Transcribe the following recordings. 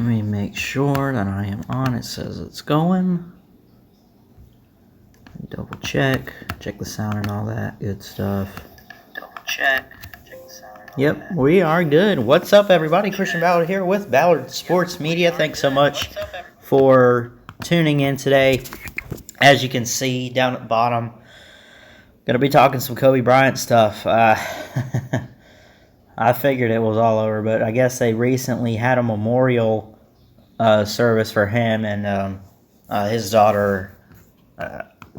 Let me make sure that I am on. It says it's going. Double check the sound and all that good stuff. Double check the sound and all that. We are good. What's up, everybody? Christian Ballard here with Ballard Sports Media. Thanks so much for tuning in today. As you can see down at the bottom, gonna be talking some Kobe Bryant stuff. I figured it was all over, but I guess they recently had a memorial service for him and his daughter.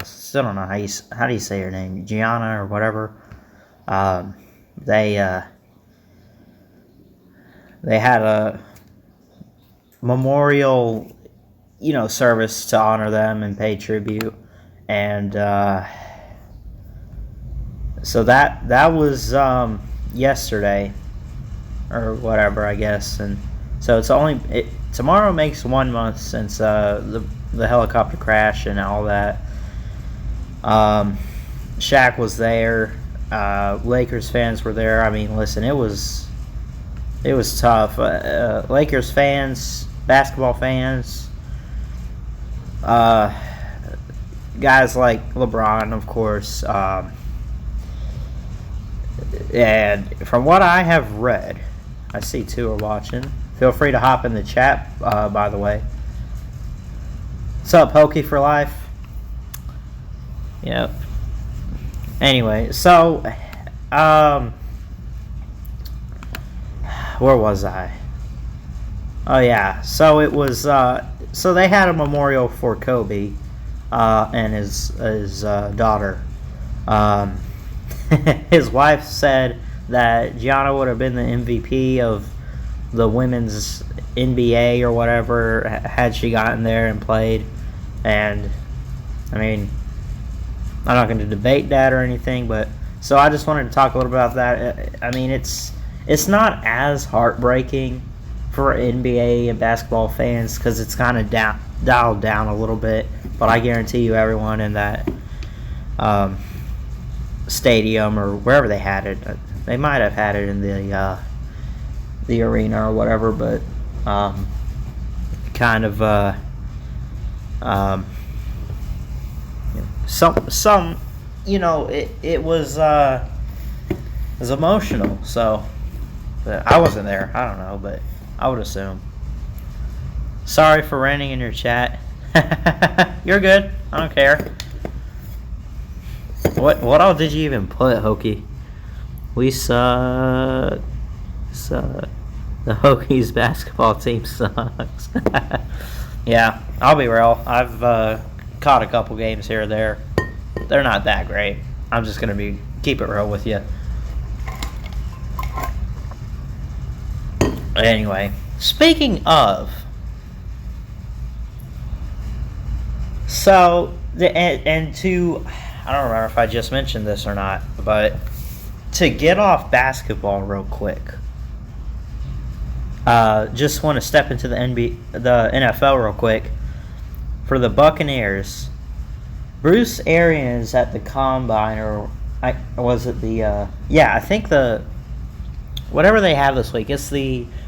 Still don't know how do you say her name, Gianna or whatever. They had a memorial, service to honor them and pay tribute, and so that was yesterday or whatever, I guess. And so tomorrow makes 1 month since the helicopter crash and all that. Shaq was there. Lakers fans were there. I mean, listen, it was tough. Lakers fans, basketball fans, guys like LeBron, of course. And from what I have read, I see two are watching. Feel free to hop in the chat, by the way. What's up, Pokey for Life? Yep. Anyway, so, where was I? Oh, yeah. So it was, so they had a memorial for Kobe, and his daughter. His wife said that Gianna would have been the MVP of the women's NBA or whatever had she gotten there and played. And I mean, I'm not going to debate that or anything, but so I just wanted to talk a little about that. I mean, it's not as heartbreaking for NBA and basketball fans because it's kind of dialed down a little bit, but I guarantee you everyone in that stadium or wherever they had it, they might have had it in the arena or whatever, but kind of some it was emotional. So, but I wasn't there. I don't know, but I would assume. Sorry for ranting in your chat. You're good. I don't care. What all did you even put, Hokie? We suck. The Hokies basketball team sucks. Yeah, I'll be real. I've caught a couple games here or there. They're not that great. I'm just gonna keep it real with you. Anyway, speaking of, so and to, I don't remember if I just mentioned this or not, but to get off basketball real quick, just want to step into the NFL real quick. For the Buccaneers, Bruce Arians at the Combine, I think whatever they have this week,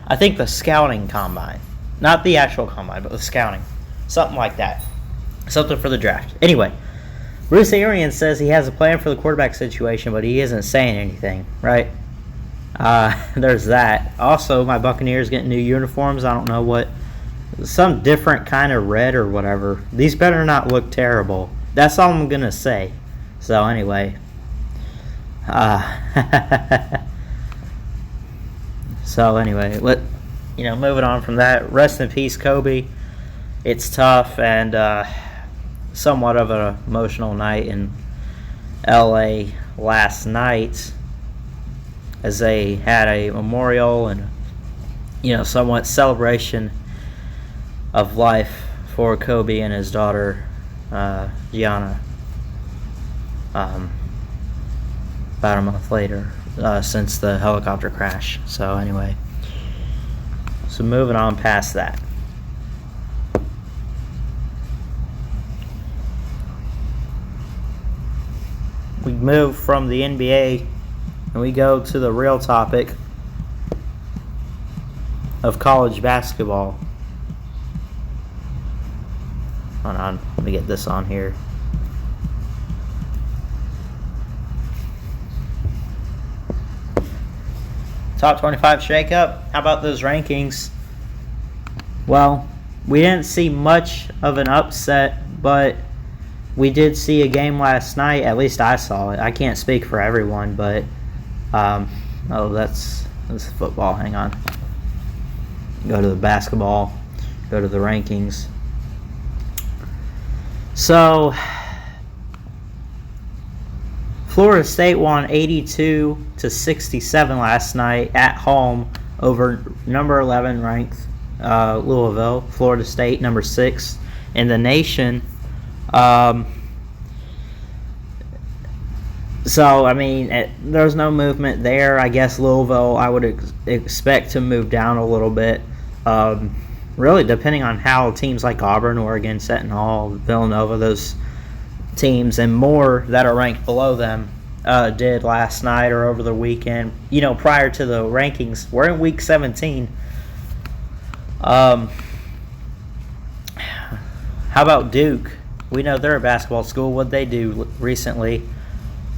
I think the scouting combine. Not the actual combine, but the scouting. Something like that. Something for the draft. Anyway, Bruce Arians says he has a plan for the quarterback situation, but he isn't saying anything, right? There's that. Also, my Buccaneers getting new uniforms. I don't know what. Some different kind of red or whatever. These better not look terrible. That's all I'm going to say. So, anyway. Moving on from that. Rest in peace, Kobe. It's tough and somewhat of an emotional night in LA last night as they had a memorial and, somewhat celebration of life for Kobe and his daughter, Gianna, about a month later, since the helicopter crash. So anyway, moving on past that. We move from the NBA and we go to the real topic of college basketball. Hold on, let me get this on here. Top 25 shakeup. How about those rankings? Well, we didn't see much of an upset, but we did see a game last night. At least I saw it. I can't speak for everyone, but oh, that's football. Hang on. Go to the basketball. Go to the rankings. So, Florida State won 82-67 last night at home over number 11 ranked Louisville. Florida State, number 6 in the nation. So, I mean, there's no movement there. I guess Louisville, I would expect to move down a little bit. Really, depending on how teams like Auburn, Oregon, Seton Hall, Villanova, those teams and more that are ranked below them did last night or over the weekend. You know, prior to the rankings, we're in week 17. How about Duke? We know they're a basketball school. What'd they do recently?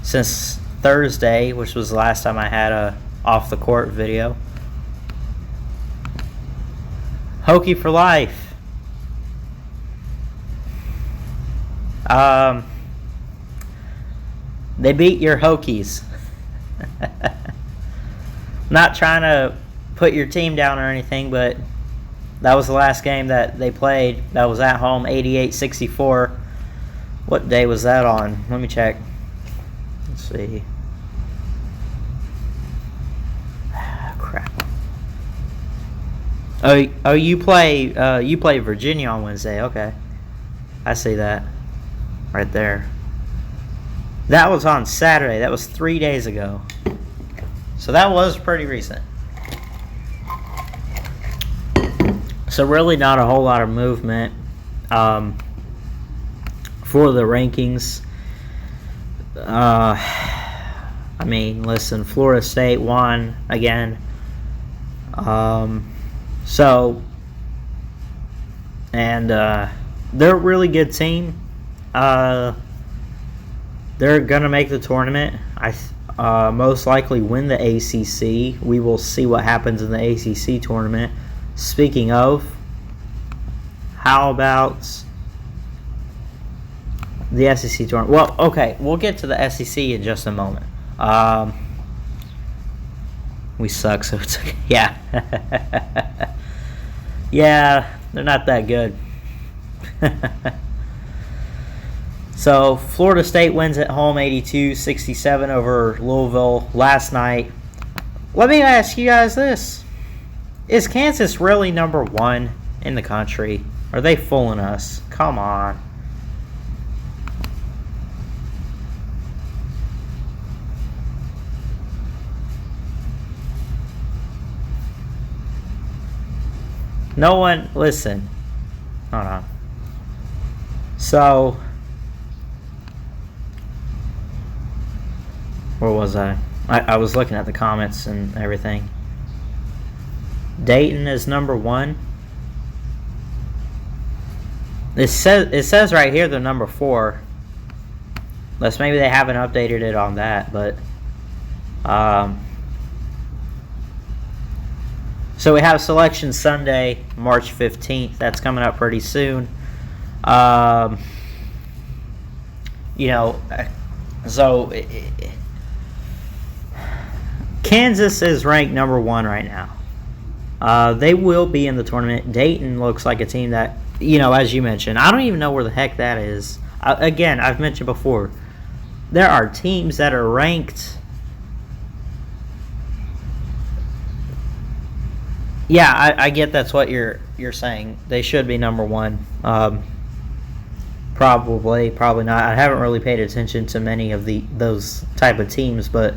Since Thursday, which was the last time I had a off the court video. Hokie for life. They beat your Hokies. Not trying to put your team down or anything, but that was the last game that they played. That was at home, 88-64. What day was that on? Let me check. Let's see. Crap. Oh, you play Virginia on Wednesday. Okay, I see that right there. That was on Saturday. That was 3 days ago. So that was pretty recent. So really not a whole lot of movement for the rankings. I mean, listen, Florida State won again. They're a really good team. They're gonna make the tournament. Most likely win the ACC. We will see what happens in the ACC tournament. Speaking of, how about the SEC tournament? Well, okay, we'll get to the SEC in just a moment. We suck, so it's okay. Yeah. Yeah, they're not that good. So, Florida State wins at home 82-67 over Louisville last night. Let me ask you guys this. Is Kansas really number 1 in the country? Are they fooling us? Come on. No one, listen. Hold on. So, where was I? I was looking at the comments and everything. Dayton is number 1. It says right here they're number 4. Unless maybe they haven't updated it on that, but so we have Selection Sunday, March 15th. That's coming up pretty soon. Kansas is ranked number 1 right now. They will be in the tournament. Dayton looks like a team that, as you mentioned, I don't even know where the heck that is. Again, I've mentioned before, there are teams that are ranked. Yeah, I get that's what you're saying. They should be number 1. Probably not. I haven't really paid attention to many of those type of teams, but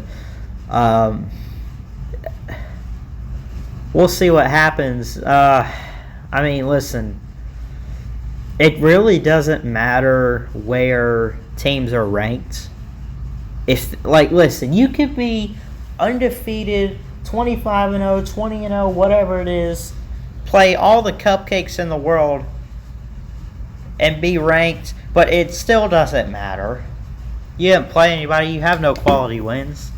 we'll see what happens. I mean, listen, it really doesn't matter where teams are ranked. Listen, you could be undefeated, 25-0, 20-0, whatever it is, play all the cupcakes in the world, and be ranked, but it still doesn't matter. You didn't play anybody. You have no quality wins.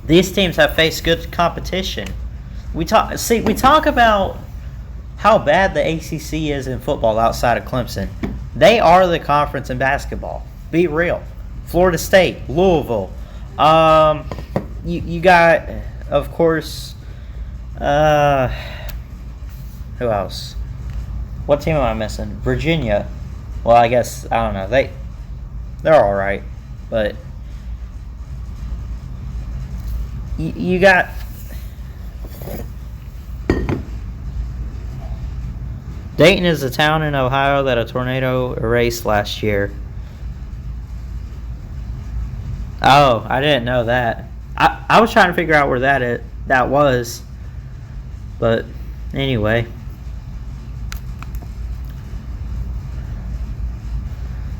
These teams have faced good competition. We talk about how bad the ACC is in football outside of Clemson. They are the conference in basketball. Be real. Florida State, Louisville. You got, of course, who else? What team am I missing? Virginia. Well, I guess, I don't know. They're all right, but you got Dayton is a town in Ohio that a tornado erased last year. Oh, I didn't know that. I was trying to figure out where that was, but anyway.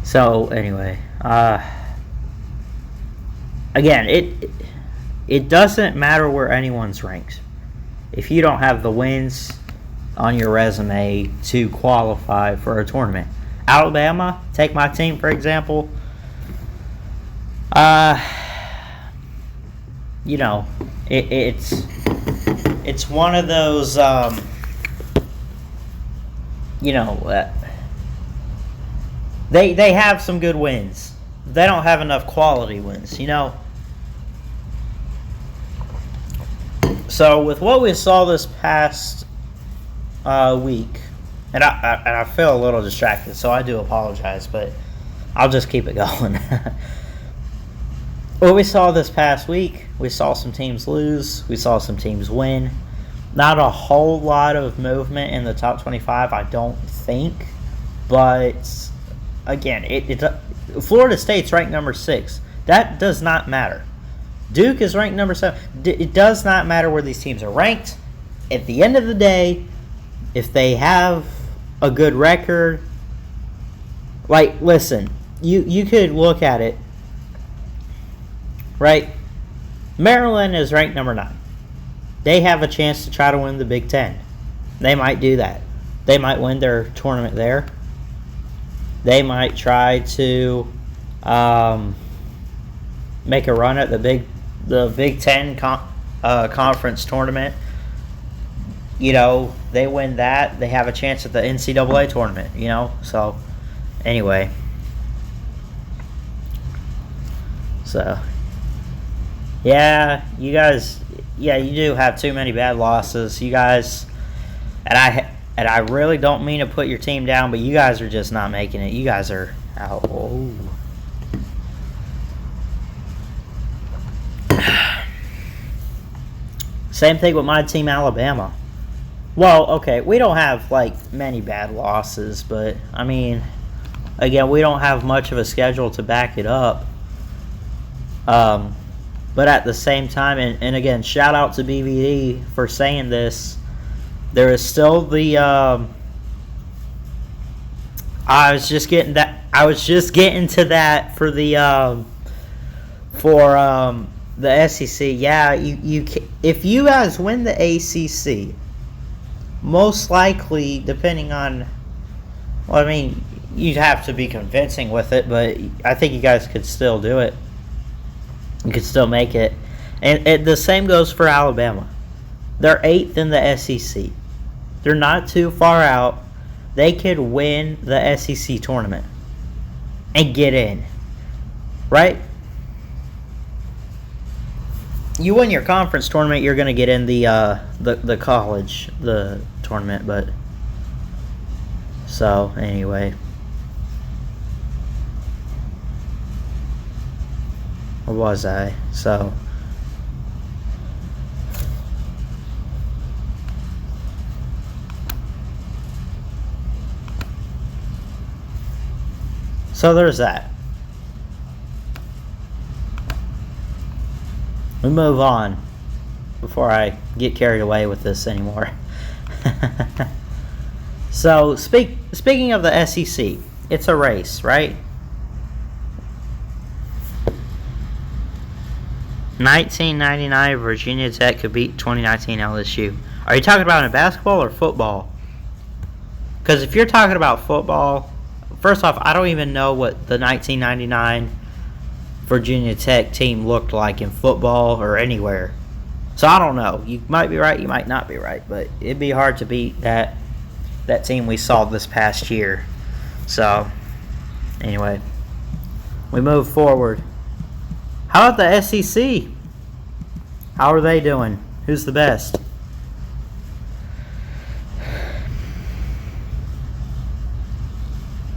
So anyway, again, it doesn't matter where anyone's ranked. If you don't have the wins on your resume to qualify for a tournament. Alabama, take my team for example. You know, it's one of those, you know, they have some good wins. They don't have enough quality wins, you know. So with what we saw this past week, and I feel a little distracted, so I do apologize, but I'll just keep it going. What we saw this past week, we saw some teams lose, we saw some teams win. Not a whole lot of movement in the top 25, I don't think, but again, Florida State's ranked number 6. That does not matter. Duke is ranked number 7. It does not matter where these teams are ranked. At the end of the day, if they have a good record, like, listen, you could look at it, right? Maryland is ranked number 9. They have a chance to try to win the Big Ten. They might do that. They might win their tournament there. They might try to make a run at the Big Ten conference tournament. You know, they win that, they have a chance at the NCAA tournament, you know. So, anyway. So, yeah, you guys, you do have too many bad losses. You guys, and I really don't mean to put your team down, but you guys are just not making it. You guys are out. Oh. Same thing with my team, Alabama. Well, okay, we don't have, like, many bad losses, but, I mean, again, we don't have much of a schedule to back it up. But at the same time, and again, shout out to BVD for saying this, there is still the, I was just getting to that for the, the SEC. Yeah, if you guys win the ACC, most likely, depending on, well, I mean, you'd have to be convincing with it, but I think you guys could still do it. You could still make it. And the same goes for Alabama. They're 8th in the SEC. They're not too far out. They could win the SEC tournament and get in. Right? You win your conference tournament, you're going to get in the college tournament, but so anyway. Where was I? So there's that. We move on before I get carried away with this anymore. So speaking of the SEC, it's a race, right? 1999 Virginia Tech could beat 2019 LSU. Are you talking about in basketball or football? Because if you're talking about football, first off, I don't even know what the 1999 Virginia Tech team looked like in football or anywhere. So I don't know. You might be right, you might not be right, but it'd be hard to beat that team we saw this past year. So, anyway, we move forward. How about the SEC? How are they doing? Who's the best?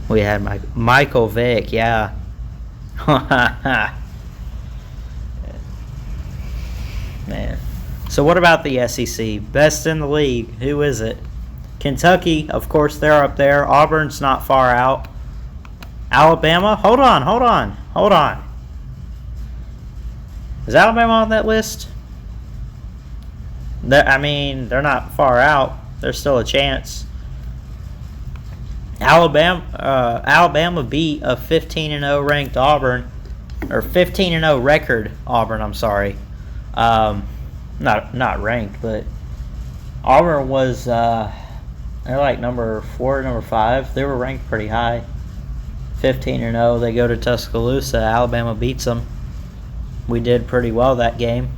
We had Michael Vick, yeah. Man. So what about the SEC? Best in the league. Who is it? Kentucky, of course, they're up there. Auburn's not far out. Alabama? Hold on. Is Alabama on that list? They're not far out. There's still a chance. Alabama beat a 15-0 ranked Auburn, or 15-0 record Auburn. I'm sorry, not ranked, but Auburn was they're like number 4, number 5. They were ranked pretty high. 15-0. They go to Tuscaloosa. Alabama beats them. We did pretty well that game,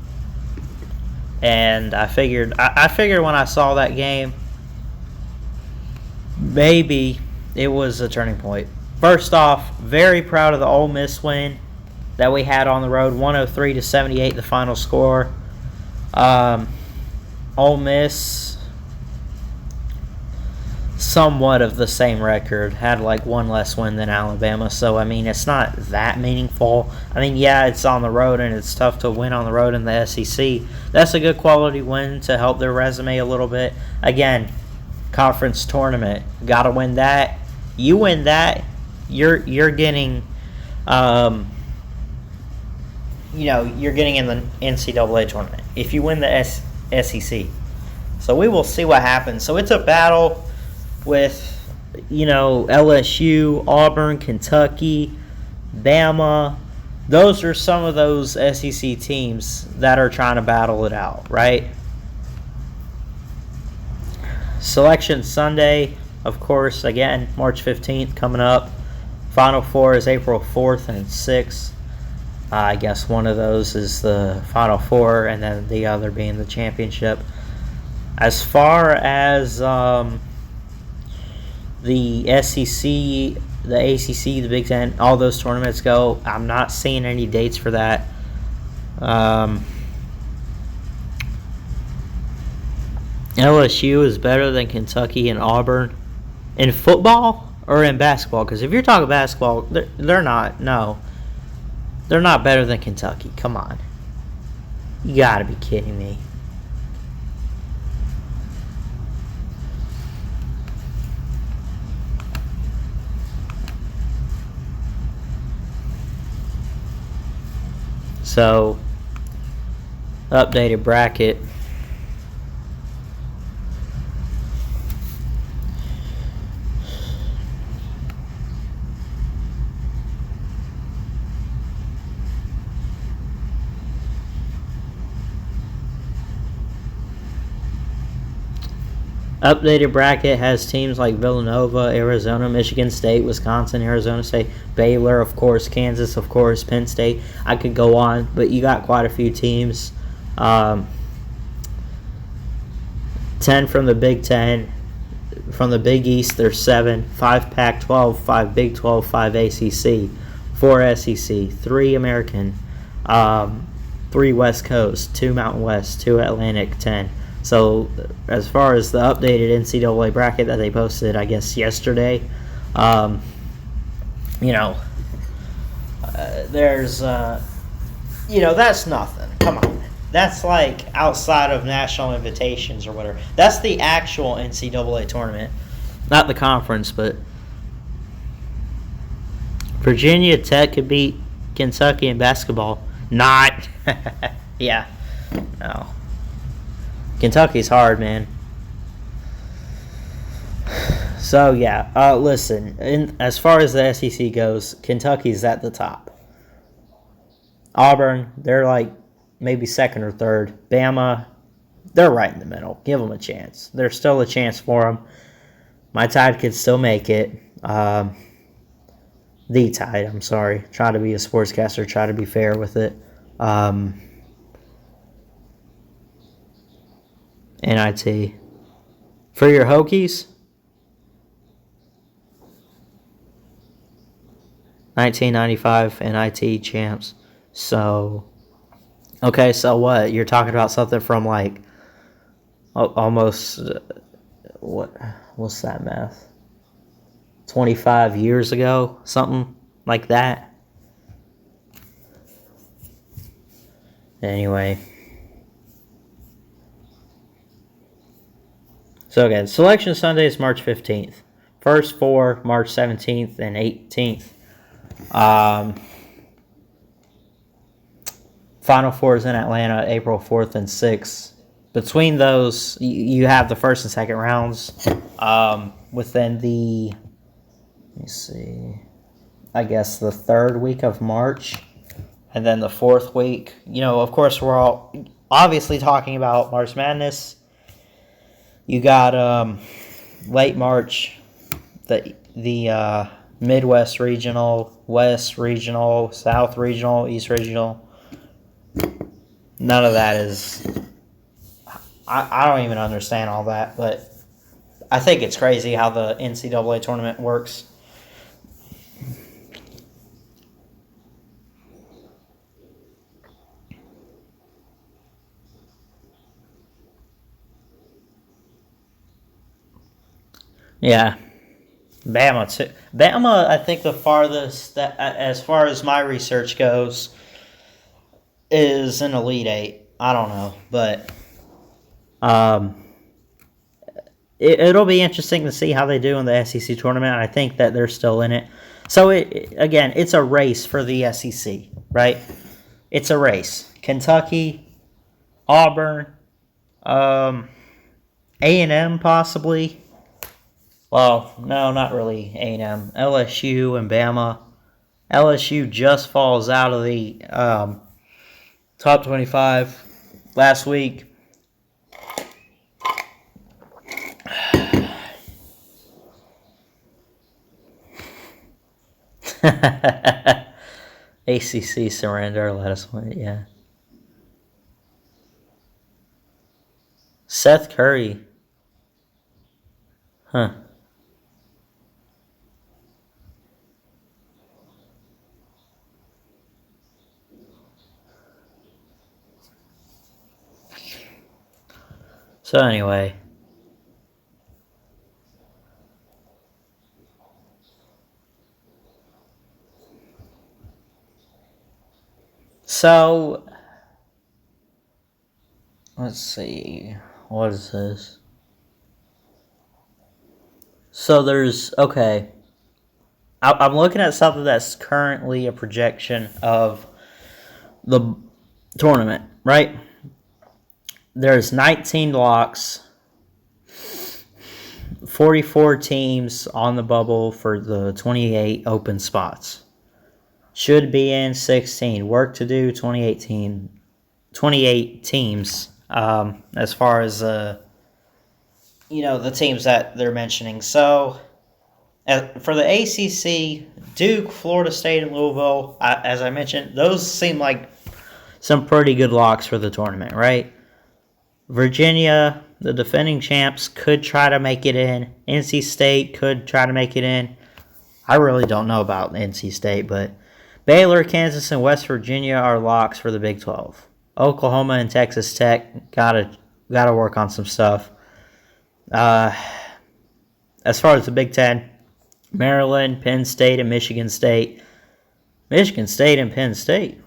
and I figured when I saw that game, maybe it was a turning point. First off, very proud of the Ole Miss win that we had on the road, 103-78, the final score. Ole Miss, somewhat of the same record, had like one less win than Alabama, so it's not that meaningful. Yeah, it's on the road and it's tough to win on the road in the SEC. That's a good quality win to help their resume a little bit. Again, conference tournament, gotta win that. You win that, you're getting you're getting in the NCAA tournament if you win the SEC. So we will see what happens. So it's a battle with LSU, Auburn, Kentucky, Bama. Those are some of those SEC teams that are trying to battle it out, right? Selection Sunday, of course, again, March 15th coming up. Final Four is April 4th and 6th. I guess one of those is the Final Four, and then the other being the championship. As far as the SEC, the ACC, the Big Ten, all those tournaments go, I'm not seeing any dates for that. LSU is better than Kentucky and Auburn in football or in basketball? Because if you're talking basketball, they're not. No, they're not better than Kentucky. Come on, you gotta be kidding me. So, updated bracket. Updated bracket has teams like Villanova, Arizona, Michigan State, Wisconsin, Arizona State, Baylor, of course, Kansas, of course, Penn State. I could go on, but you got quite a few teams. 10 from the Big Ten. From the Big East, there's 7. 5 Pac-12, 5 Big 12, 5 ACC, 4 SEC, 3 American, 3 West Coast, 2 Mountain West, 2 Atlantic, 10. So as far as the updated NCAA bracket that they posted, I guess, yesterday, there's, that's nothing. Come on. That's like outside of national invitations or whatever. That's the actual NCAA tournament, not the conference, but Virginia Tech could beat Kentucky in basketball. Not. Yeah. No. Kentucky's hard, man. So, yeah. Listen, as far as the SEC goes, Kentucky's at the top. Auburn, they're like maybe second or third. Bama, they're right in the middle. Give them a chance. There's still a chance for them. My Tide could still make it. The Tide, I'm sorry. Try to be a sportscaster. Try to be fair with it. NIT. For your Hokies, 1995 NIT champs. So, okay, so what? You're talking about something from like almost what's that math? 25 years ago, something like that. Anyway. So again, Selection Sunday is March 15th. First four, March 17th and 18th. Final Four is in Atlanta, April 4th and 6th. Between those, you have the first and second rounds within the, let me see, I guess the third week of March. And then the fourth week, of course, we're all obviously talking about March Madness. You got late March, the Midwest Regional, West Regional, South Regional, East Regional. None of that is... I don't even understand all that, but I think it's crazy how the NCAA tournament works. Yeah. Bama, too. Bama, I think the farthest, as far as my research goes, is an Elite Eight. I don't know, but it'll be interesting to see how they do in the SEC tournament. I think that they're still in it. So, again, it's a race for the SEC, right? It's a race. Kentucky, Auburn, A&M possibly. Well, no, not really A&M. LSU and Bama. LSU just falls out of the top 25 last week. ACC surrender, let us win it, yeah. Seth Curry. Huh. So anyway. So, let's see. What is this? So there's, okay. I'm looking at something that's currently a projection of the tournament, right? There's 19 locks, 44 teams on the bubble for the 28 open spots. Should be in 16. Work to do, 28 teams as far as, the teams that they're mentioning. So, for the ACC, Duke, Florida State, and Louisville, as I mentioned, those seem like some pretty good locks for the tournament, right? Virginia, the defending champs, could try to make it in. NC State could try to make it in. I really don't know about NC State, but Baylor, Kansas, and West Virginia are locks for the Big 12. Oklahoma and Texas Tech gotta work on some stuff. As far as the Big 10, Maryland, Penn State, and Michigan State. Michigan State and Penn State.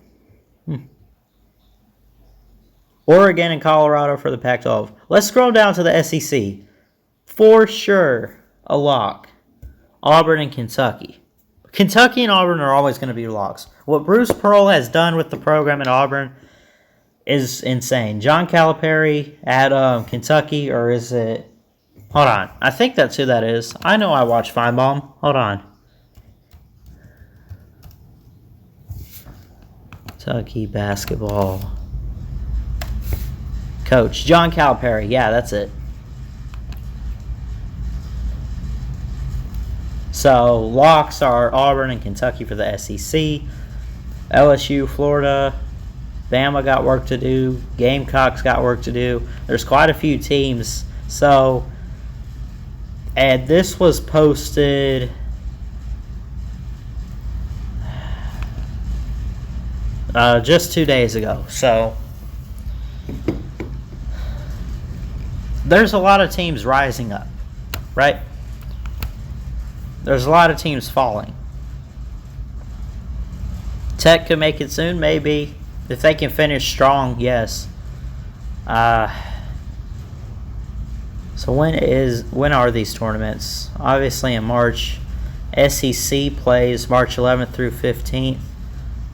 Oregon and Colorado for the Pac-12. Let's scroll down to the SEC. For sure, a lock. Auburn and Kentucky. Kentucky and Auburn are always going to be locks. What Bruce Pearl has done with the program at Auburn is insane. John Calipari at Kentucky, or is it... Hold on. I think that's who that is. I know I watch Feinbaum. Hold on. Kentucky basketball coach. John Calipari. Yeah, that's it. So locks are Auburn and Kentucky for the SEC. LSU, Florida, Bama got work to do. Gamecocks got work to do. There's quite a few teams. So, and this was posted just 2 days ago. So, there's a lot of teams rising up, right? There's a lot of teams falling. Tech could make it soon, maybe. If they can finish strong, yes. So when are these tournaments? Obviously in March. SEC plays March 11th through 15th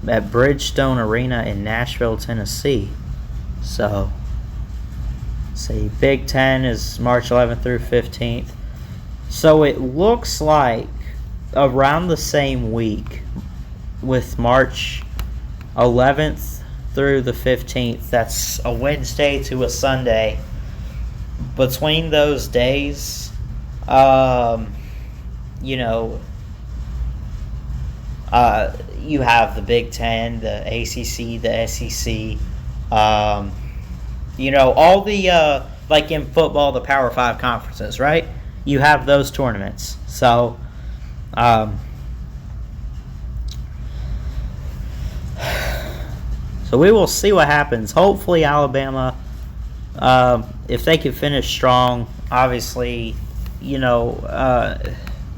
at Bridgestone Arena in Nashville, Tennessee. So, see, Big Ten is March 11th through 15th. So it looks like around the same week, with March 11th through the 15th, that's a Wednesday to a Sunday. Between those days, you have the Big Ten, the ACC, the SEC, all the, like in football, the Power 5 conferences, right? You have those tournaments. So, so we will see what happens. Hopefully Alabama, if they can finish strong, obviously,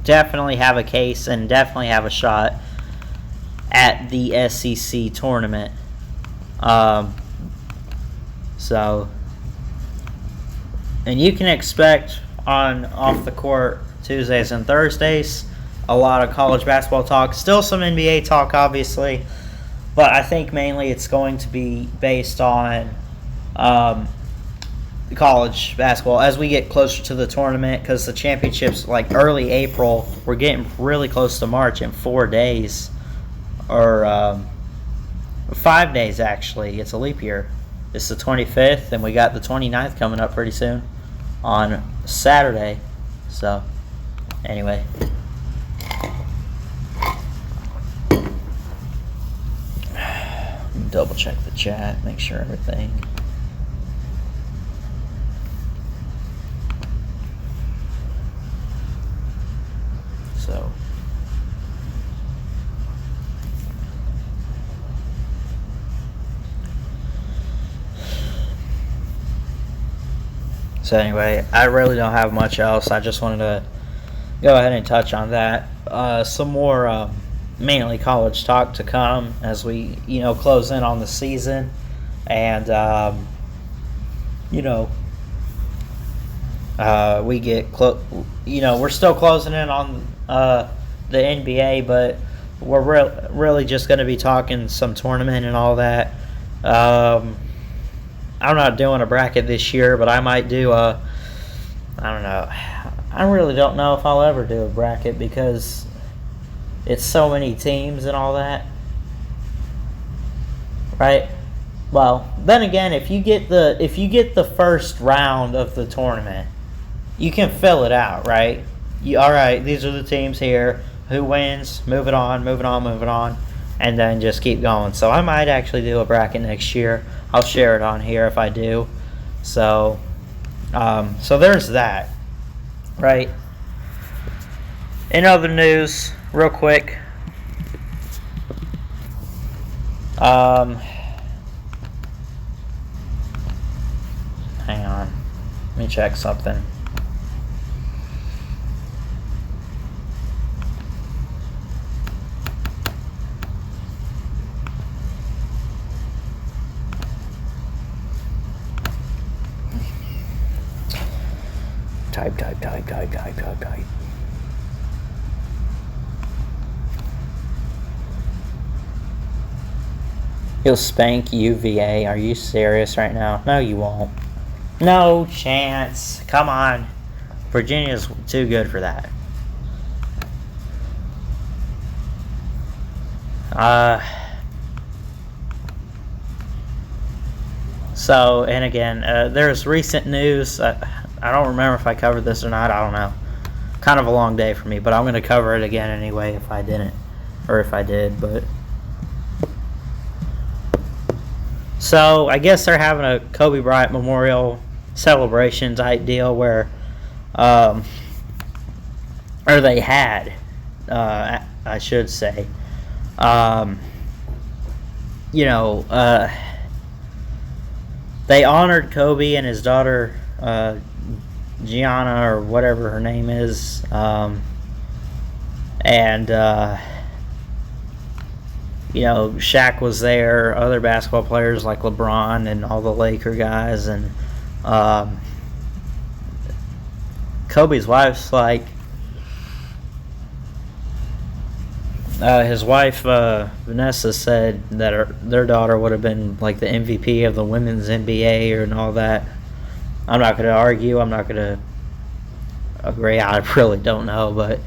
definitely have a case and definitely have a shot at the SEC tournament. So, and you can expect on off the court Tuesdays and Thursdays a lot of college basketball talk. Still some NBA talk, obviously, but I think mainly it's going to be based on college basketball as we get closer to the tournament, because the championships like early April. We're getting really close to March in 4 days, or 5 days actually. It's a leap year. It's the 25th, and we got the 29th coming up pretty soon on Saturday. So anyway, double check the chat, make sure everything. So anyway, I really don't have much else. I just wanted to go ahead and touch on that. Some more mainly college talk to come as we close in on the season, and we get we're still closing in on the NBA, but we're really just going to be talking some tournament and all that. I'm not doing a bracket this year, but I might do I don't know. I really don't know if I'll ever do a bracket because it's so many teams and all that. Right? Well, then again, if you get the first round of the tournament, you can fill it out, right? All right, these are the teams here. Who wins? Move it on, and then just keep going. So I might actually do a bracket next year. I'll share it on here if I do. So, so there's that, right? In other news, real quick, hang on, let me check something. Type. He'll spank UVA. Are you serious right now? No, you won't. No chance. Come on. Virginia's too good for that. So, and again, there's recent news. I don't remember if I covered this or not. I don't know. kind of a long day for me, but I'm going to cover it again anyway if I didn't, or if I did. But so I guess they're having a Kobe Bryant memorial celebration type deal where, or they had, I should say, they honored Kobe and his daughter, Gianna, or whatever her name is, Shaq was there, other basketball players like LeBron and all the Laker guys, and Kobe's wife's like, his wife Vanessa said that their daughter would have been like the MVP of the women's NBA and all that. I'm not going to argue. I'm not going to agree. I really don't know, but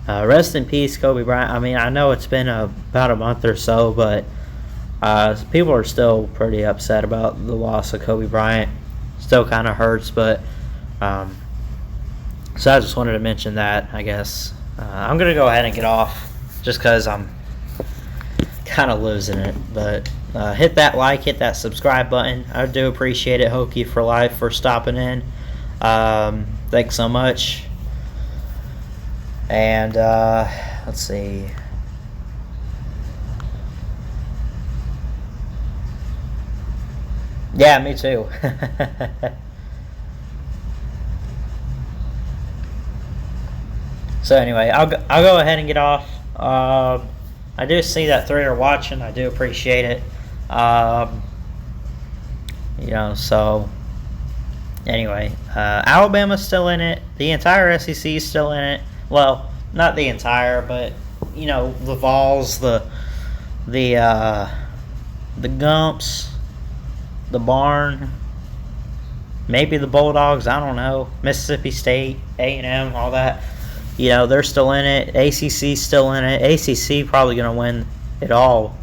rest in peace, Kobe Bryant. I mean, I know it's been about a month or so, but people are still pretty upset about the loss of Kobe Bryant. Still kind of hurts, but so I just wanted to mention that, I guess. I'm going to go ahead and get off just because I'm kind of losing it. But hit that like, hit that subscribe button. I do appreciate it, Hokie for Life, for stopping in. Thanks so much. And let's see. Yeah, me too. So anyway, I'll go ahead and get off. I do see that 3 are watching. I do appreciate it. So anyway, Alabama's still in it. The entire SEC is still in it. Well, not the entire, but the Vols, the Gumps, the Barn, maybe the Bulldogs. I don't know. Mississippi State, A&M, all that. They're still in it. ACC's still in it. ACC probably going to win it all.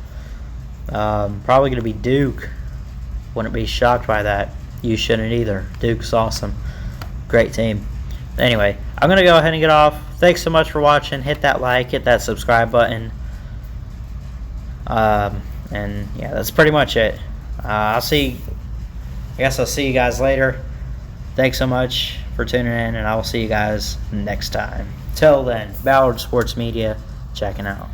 Probably going to be Duke. Wouldn't be shocked by that. You shouldn't either. Duke's awesome. Great team. Anyway, I'm going to go ahead and get off. Thanks so much for watching. Hit that like. Hit that subscribe button. And yeah, that's pretty much it. I guess I'll see you guys later. Thanks so much for tuning in, and I will see you guys next time. Till then, Ballard Sports Media checking out.